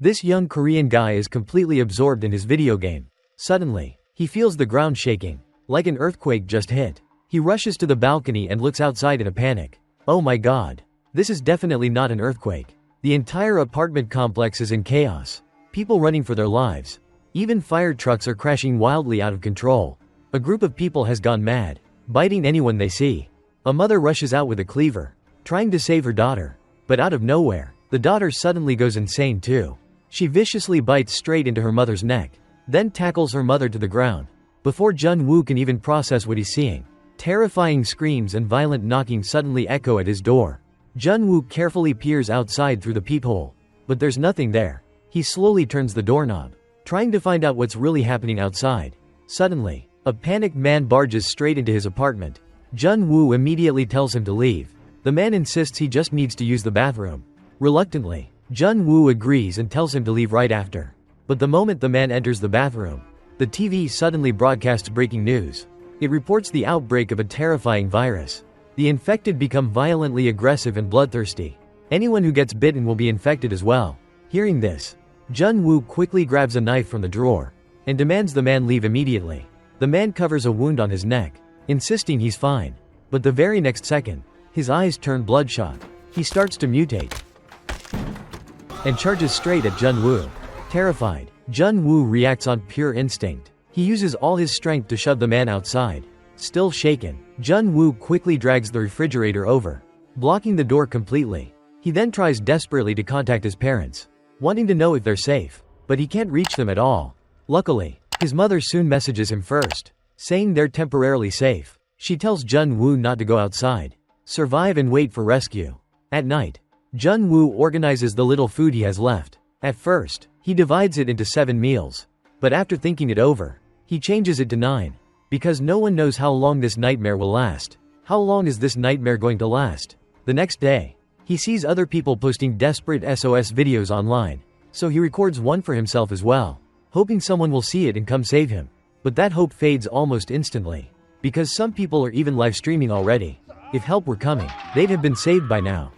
This young Korean guy is completely absorbed in his video game. Suddenly, he feels the ground shaking, like an earthquake just hit. He rushes to the balcony and looks outside in a panic. Oh my god. This is definitely not an earthquake. The entire apartment complex is in chaos. People running for their lives. Even fire trucks are crashing wildly out of control. A group of people has gone mad, biting anyone they see. A mother rushes out with a cleaver, trying to save her daughter. But out of nowhere, the daughter suddenly goes insane too. She viciously bites straight into her mother's neck, then tackles her mother to the ground. Before Jun-woo can even process what he's seeing, terrifying screams and violent knocking suddenly echo at his door. Jun-woo carefully peers outside through the peephole, but there's nothing there. He slowly turns the doorknob, trying to find out what's really happening outside. Suddenly, a panicked man barges straight into his apartment. Jun-woo immediately tells him to leave. The man insists he just needs to use the bathroom. Reluctantly, Jun-woo agrees and tells him to leave right after. But the moment the man enters the bathroom, the TV suddenly broadcasts breaking news. It reports the outbreak of a terrifying virus. The infected become violently aggressive and bloodthirsty. Anyone who gets bitten will be infected as well. Hearing this, Jun-woo quickly grabs a knife from the drawer and demands the man leave immediately. The man covers a wound on his neck, insisting he's fine. But the very next second, his eyes turn bloodshot. He starts to mutate and charges straight at Jun-woo. Terrified, Jun-woo reacts on pure instinct. He uses all his strength to shove the man outside. Still shaken, Jun-woo quickly drags the refrigerator over, blocking the door completely. He then tries desperately to contact his parents, wanting to know if they're safe, but he can't reach them at all. Luckily, his mother soon messages him first, saying they're temporarily safe. She tells Jun-woo not to go outside, survive and wait for rescue. At night, Jun-woo organizes the little food he has left. At first, he divides it into 7 meals, but after thinking it over, he changes it to 9. Because no one knows how long this nightmare will last. How long is this nightmare going to last? The next day, he sees other people posting desperate SOS videos online, so he records one for himself as well, hoping someone will see it and come save him. But that hope fades almost instantly, because some people are even live streaming already. If help were coming, they'd have been saved by now.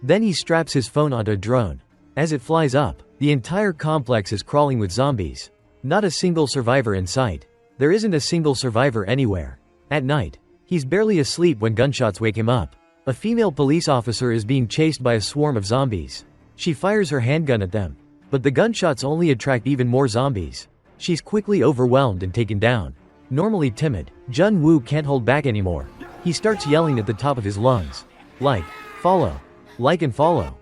Then he straps his phone onto a drone. As it flies up, the entire complex is crawling with zombies. Not a single survivor in sight. There isn't a single survivor anywhere. At night, he's barely asleep when gunshots wake him up. A female police officer is being chased by a swarm of zombies. She fires her handgun at them, but the gunshots only attract even more zombies. She's quickly overwhelmed and taken down. Normally timid, Jun-woo can't hold back anymore. He starts yelling at the top of his lungs. Follow. Like and follow.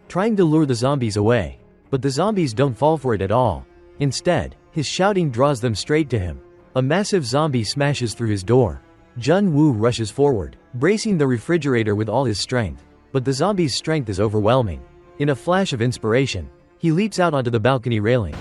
Trying to lure the zombies away. But the zombies don't fall for it at all. Instead, his shouting draws them straight to him. A massive zombie smashes through his door. Jun-woo rushes forward, bracing the refrigerator with all his strength. But the zombie's strength is overwhelming. In a flash of inspiration, he leaps out onto the balcony railing.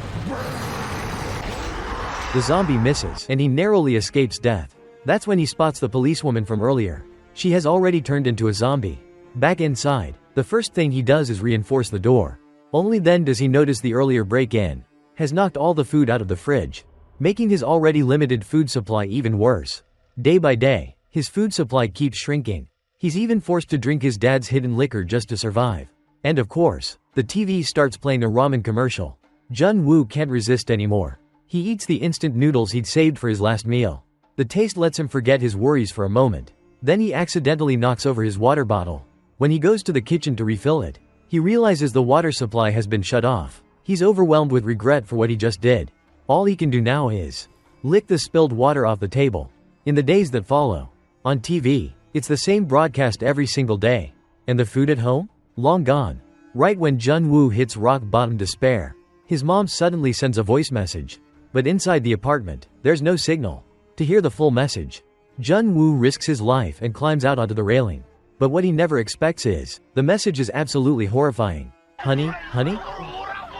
The zombie misses, and he narrowly escapes death. That's when he spots the policewoman from earlier. She has already turned into a zombie. Back inside, the first thing he does is reinforce the door. Only then does he notice the earlier break-in has knocked all the food out of the fridge, making his already limited food supply even worse. Day by day, his food supply keeps shrinking. He's even forced to drink his dad's hidden liquor just to survive. And of course, the TV starts playing a ramen commercial. Jun-woo can't resist anymore. He eats the instant noodles he'd saved for his last meal. The taste lets him forget his worries for a moment. Then he accidentally knocks over his water bottle. When he goes to the kitchen to refill it, he realizes the water supply has been shut off. He's overwhelmed with regret for what he just did. All he can do now is lick the spilled water off the table. In the days that follow, on TV, it's the same broadcast every single day. And the food at home? Long gone. Right when Jun-woo hits rock bottom despair, his mom suddenly sends a voice message. But inside the apartment, there's no signal. To hear the full message, Jun-woo risks his life and climbs out onto the railing. But what he never expects is, the message is absolutely horrifying. Honey?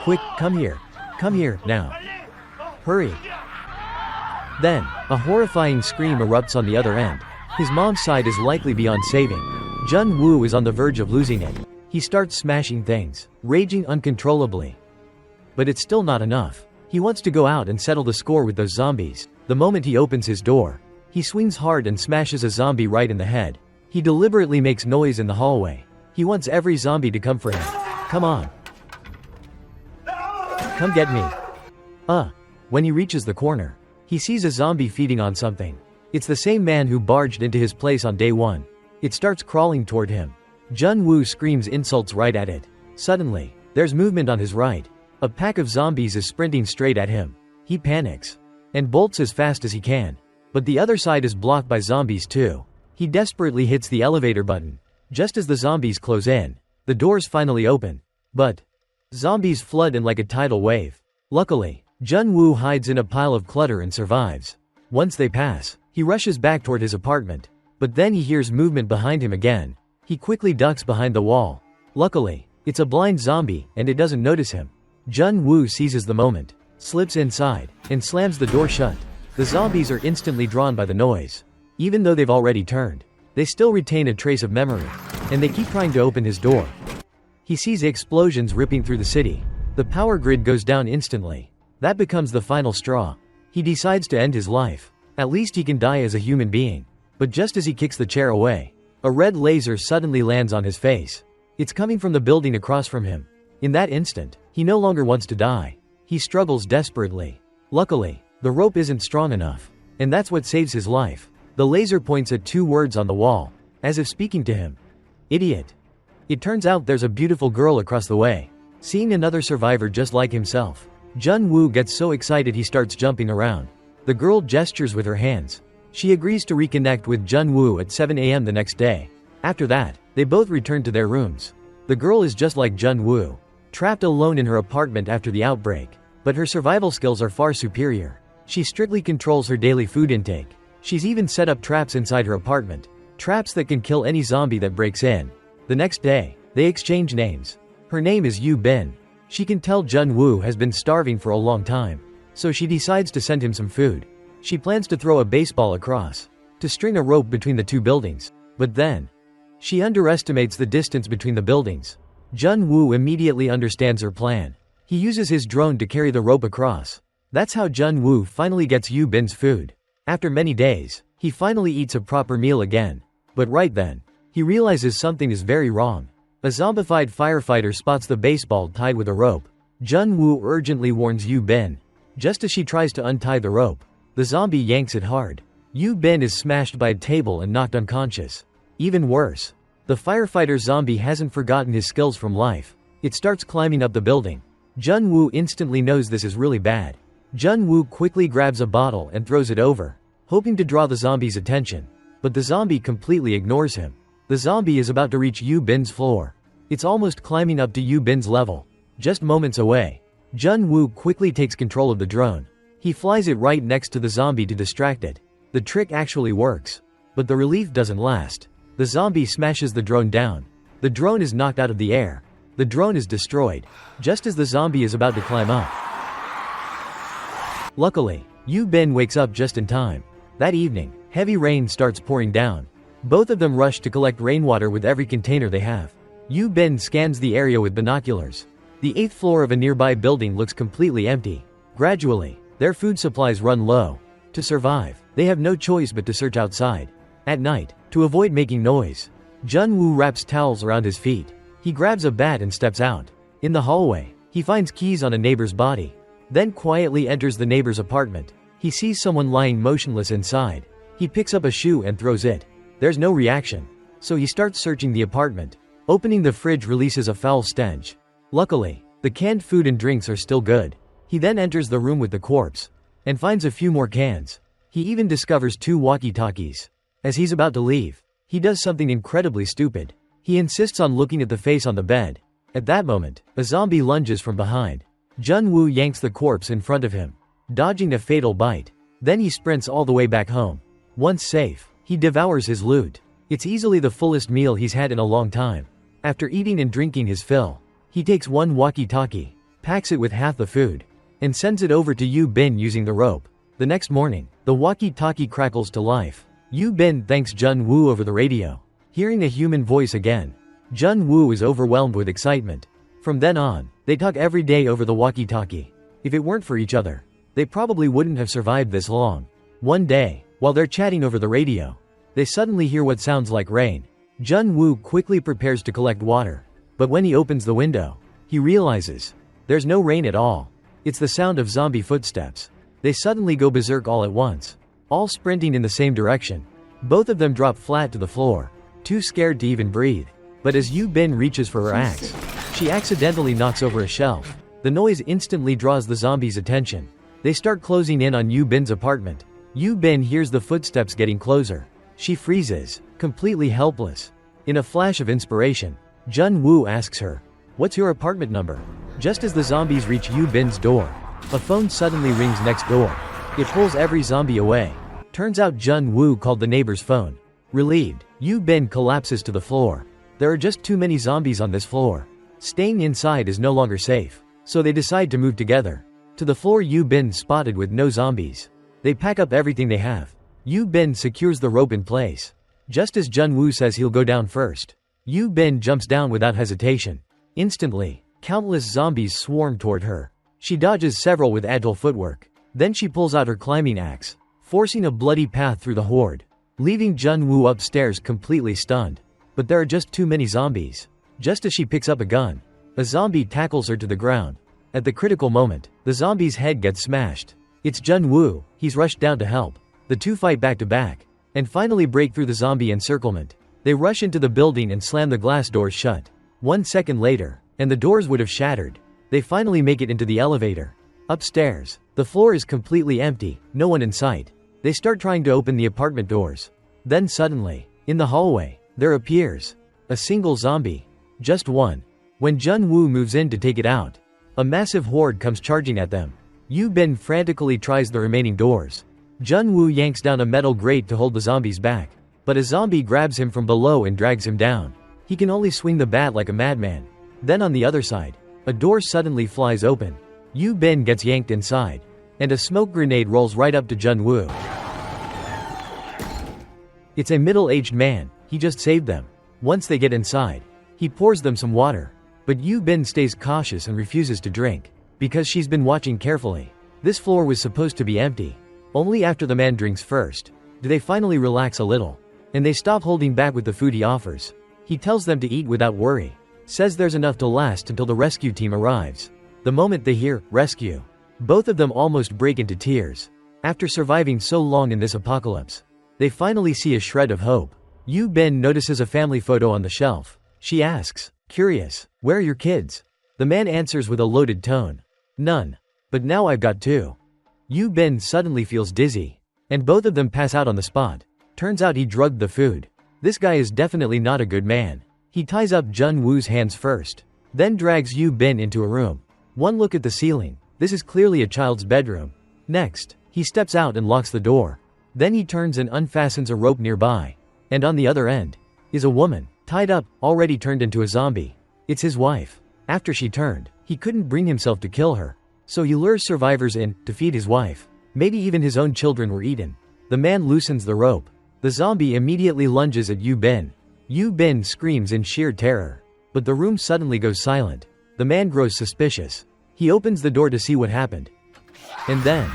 Quick, come here, now. Hurry. Then, a horrifying scream erupts on the other end. His mom's side is likely beyond saving. Jun-woo is on the verge of losing it. He starts smashing things, raging uncontrollably. But it's still not enough. He wants to go out and settle the score with those zombies. The moment he opens his door, he swings hard and smashes a zombie right in the head. He deliberately makes noise in the hallway. He wants every zombie to come for him. Come on. Come get me. When he reaches the corner, he sees a zombie feeding on something. It's the same man who barged into his place on day 1. It starts crawling toward him. Jun-woo screams insults right at it. Suddenly, there's movement on his right. A pack of zombies is sprinting straight at him. He panics and bolts as fast as he can. But the other side is blocked by zombies too. He desperately hits the elevator button. Just as the zombies close in, the doors finally open. But zombies flood in like a tidal wave. Luckily, Jun-woo hides in a pile of clutter and survives. Once they pass, he rushes back toward his apartment. But then he hears movement behind him again. He quickly ducks behind the wall. Luckily, it's a blind zombie and it doesn't notice him. Jun-woo seizes the moment, slips inside, and slams the door shut. The zombies are instantly drawn by the noise. Even though they've already turned, they still retain a trace of memory, and they keep trying to open his door. He sees explosions ripping through the city. The power grid goes down instantly. That becomes the final straw. He decides to end his life. At least he can die as a human being. But just as he kicks the chair away, a red laser suddenly lands on his face. It's coming from the building across from him. In that instant, he no longer wants to die. He struggles desperately. Luckily, the rope isn't strong enough. And that's what saves his life. The laser points at 2 words on the wall, as if speaking to him. Idiot. It turns out there's a beautiful girl across the way. Seeing another survivor just like himself, Jun-woo gets so excited he starts jumping around. The girl gestures with her hands. She agrees to reconnect with Jun-woo at 7 a.m. the next day. After that, they both return to their rooms. The girl is just like Jun-woo, trapped alone in her apartment after the outbreak. But her survival skills are far superior. She strictly controls her daily food intake. She's even set up traps inside her apartment. Traps that can kill any zombie that breaks in. The next day, they exchange names. Her name is Yu Bin. She can tell Jun-woo has been starving for a long time. So she decides to send him some food. She plans to throw a baseball across, to string a rope between the 2 buildings. But then, she underestimates the distance between the buildings. Jun-woo immediately understands her plan. He uses his drone to carry the rope across. That's how Jun-woo finally gets Yu Bin's food. After many days, he finally eats a proper meal again. But right then, he realizes something is very wrong. A zombified firefighter spots the baseball tied with a rope. Jun-woo urgently warns Yu Bin. Just as she tries to untie the rope, the zombie yanks it hard. Yu Bin is smashed by a table and knocked unconscious. Even worse, the firefighter zombie hasn't forgotten his skills from life. It starts climbing up the building. Jun-woo instantly knows this is really bad. Jun-woo quickly grabs a bottle and throws it over, hoping to draw the zombie's attention. But the zombie completely ignores him. The zombie is about to reach Yu Bin's floor. It's almost climbing up to Yu Bin's level. Just moments away, Jun-woo quickly takes control of the drone. He flies it right next to the zombie to distract it. The trick actually works. But the relief doesn't last. The zombie smashes the drone down. The drone is knocked out of the air. The drone is destroyed, just as the zombie is about to climb up. Luckily, Yu Bin wakes up just in time. That evening, heavy rain starts pouring down. Both of them rush to collect rainwater with every container they have. Yu Bin scans the area with binoculars. The 8th floor of a nearby building looks completely empty. Gradually, their food supplies run low. To survive, they have no choice but to search outside. At night, to avoid making noise, Jun-woo wraps towels around his feet. He grabs a bat and steps out. In the hallway, he finds keys on a neighbor's body. Then quietly enters the neighbor's apartment. He sees someone lying motionless inside. He picks up a shoe and throws it. There's no reaction. So he starts searching the apartment. Opening the fridge releases a foul stench. Luckily, the canned food and drinks are still good. He then enters the room with the corpse and finds a few more cans. He even discovers 2 walkie-talkies. As he's about to leave, he does something incredibly stupid. He insists on looking at the face on the bed. At that moment, a zombie lunges from behind. Jun-woo yanks the corpse in front of him, dodging a fatal bite. Then he sprints all the way back home. Once safe, he devours his loot. It's easily the fullest meal he's had in a long time. After eating and drinking his fill, he takes 1 walkie-talkie, packs it with half the food, and sends it over to Yu Bin using the rope. The next morning, the walkie-talkie crackles to life. Yu Bin thanks Jun-woo over the radio. Hearing a human voice again, Jun-woo is overwhelmed with excitement. From then on, they talk every day over the walkie-talkie. If it weren't for each other, they probably wouldn't have survived this long. One day, while they're chatting over the radio, they suddenly hear what sounds like rain. Jun-woo quickly prepares to collect water. But when he opens the window, he realizes there's no rain at all. It's the sound of zombie footsteps. They suddenly go berserk all at once, all sprinting in the same direction. Both of them drop flat to the floor, too scared to even breathe. But as Yu Bin reaches for her axe, she accidentally knocks over a shelf. The noise instantly draws the zombies' attention. They start closing in on Yu Bin's apartment. Yu Bin hears the footsteps getting closer. She freezes, completely helpless. In a flash of inspiration, Jun Woo asks her, "What's your apartment number?" Just as the zombies reach Yu Bin's door, a phone suddenly rings next door. It pulls every zombie away. Turns out Jun Woo called the neighbor's phone. Relieved, Yu Bin collapses to the floor. There are just too many zombies on this floor. Staying inside is no longer safe, so they decide to move together. To the floor Yu Bin spotted with no zombies. They pack up everything they have. Yu Bin secures the rope in place. Just as Jun Woo says he'll go down first, Yu Bin jumps down without hesitation. Instantly, countless zombies swarm toward her. She dodges several with agile footwork. Then she pulls out her climbing axe, forcing a bloody path through the horde, leaving Jun Woo upstairs completely stunned. But there are just too many zombies. Just as she picks up a gun, a zombie tackles her to the ground. At the critical moment, the zombie's head gets smashed. It's Jun Woo. He's rushed down to help. The two fight back to back, and finally break through the zombie encirclement. They rush into the building and slam the glass doors shut. 1 second later, and the doors would have shattered. They finally make it into the elevator. Upstairs, the floor is completely empty, no one in sight. They start trying to open the apartment doors. Then suddenly, in the hallway, there appears a single zombie. Just one. When Jun Woo moves in to take it out, a massive horde comes charging at them. Yu Bin frantically tries the remaining doors. Jun Woo yanks down a metal grate to hold the zombies back, but a zombie grabs him from below and drags him down. He can only swing the bat like a madman. Then on the other side, a door suddenly flies open. Yu Bin gets yanked inside, and a smoke grenade rolls right up to Jun Woo. It's a middle-aged man. He just saved them. Once they get inside, he pours them some water. But Yu Bin stays cautious and refuses to drink, because she's been watching carefully. This floor was supposed to be empty. Only after the man drinks first, do they finally relax a little. And they stop holding back with the food he offers. He tells them to eat without worry. Says there's enough to last until the rescue team arrives. The moment they hear, "rescue," both of them almost break into tears. After surviving so long in this apocalypse, they finally see a shred of hope. Yu Bin notices a family photo on the shelf. She asks, curious, "Where are your kids?" The man answers with a loaded tone, "None. But now I've got two." Yu Bin suddenly feels dizzy, and both of them pass out on the spot. Turns out he drugged the food. This guy is definitely not a good man. He ties up Jun Woo's hands first, then drags Yu Bin into a room. One look at the ceiling. This is clearly a child's bedroom. Next, he steps out and locks the door. Then he turns and unfastens a rope nearby. And on the other end is a woman, tied up, already turned into a zombie. It's his wife. After she turned, he couldn't bring himself to kill her. So he lures survivors in to feed his wife. Maybe even his own children were eaten. The man loosens the rope. The zombie immediately lunges at Yu Bin. Yu Bin screams in sheer terror. But the room suddenly goes silent. The man grows suspicious. He opens the door to see what happened. And then,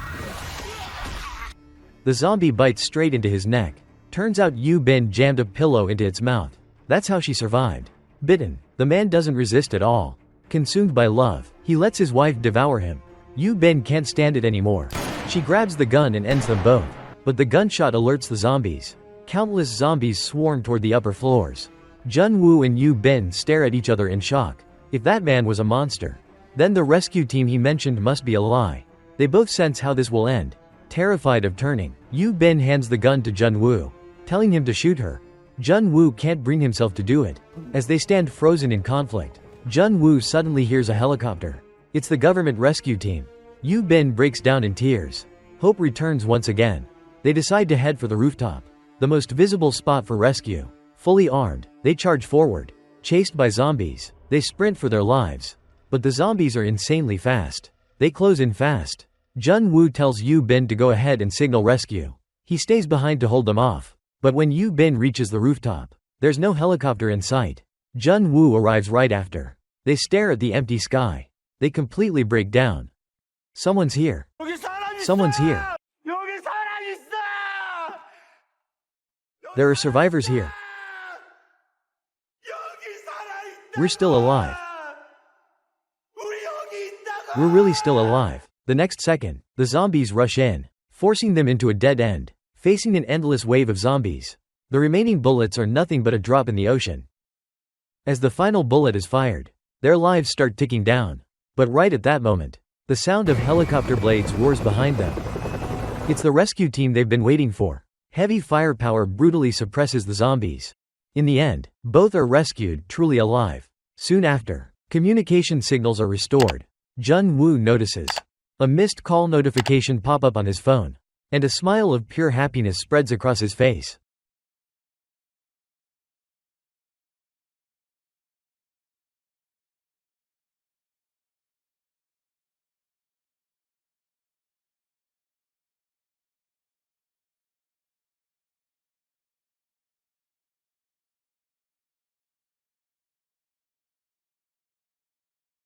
the zombie bites straight into his neck. Turns out Yu Bin jammed a pillow into its mouth. That's how she survived. Bitten, the man doesn't resist at all. Consumed by love, he lets his wife devour him. Yu Bin can't stand it anymore. She grabs the gun and ends them both. But the gunshot alerts the zombies. Countless zombies swarm toward the upper floors. Jun Woo and Yu Bin stare at each other in shock. If that man was a monster, then the rescue team he mentioned must be a lie. They both sense how this will end. Terrified of turning, Yu Bin hands the gun to Jun Woo, telling him to shoot her. Jun Woo can't bring himself to do it. As they stand frozen in conflict, Jun Woo suddenly hears a helicopter. It's the government rescue team. Yu Bin breaks down in tears. Hope returns once again. They decide to head for the rooftop, the most visible spot for rescue. Fully armed, they charge forward. Chased by zombies, they sprint for their lives. But the zombies are insanely fast. They close in fast. Jun Woo tells Yu Bin to go ahead and signal rescue. He stays behind to hold them off. But when Yu Bin reaches the rooftop, there's no helicopter in sight. Jun Woo arrives right after. They stare at the empty sky. They completely break down. Someone's here. Someone's here. There are survivors here. We're still alive. We're really still alive. The next second, the zombies rush in, forcing them into a dead end, facing an endless wave of zombies. The remaining bullets are nothing but a drop in the ocean. As the final bullet is fired, their lives start ticking down. But right at that moment, the sound of helicopter blades roars behind them. It's the rescue team they've been waiting for. Heavy firepower brutally suppresses the zombies. In the end, both are rescued, truly alive. Soon after, communication signals are restored. Jun Woo notices a missed call notification pop up on his phone, and a smile of pure happiness spreads across his face.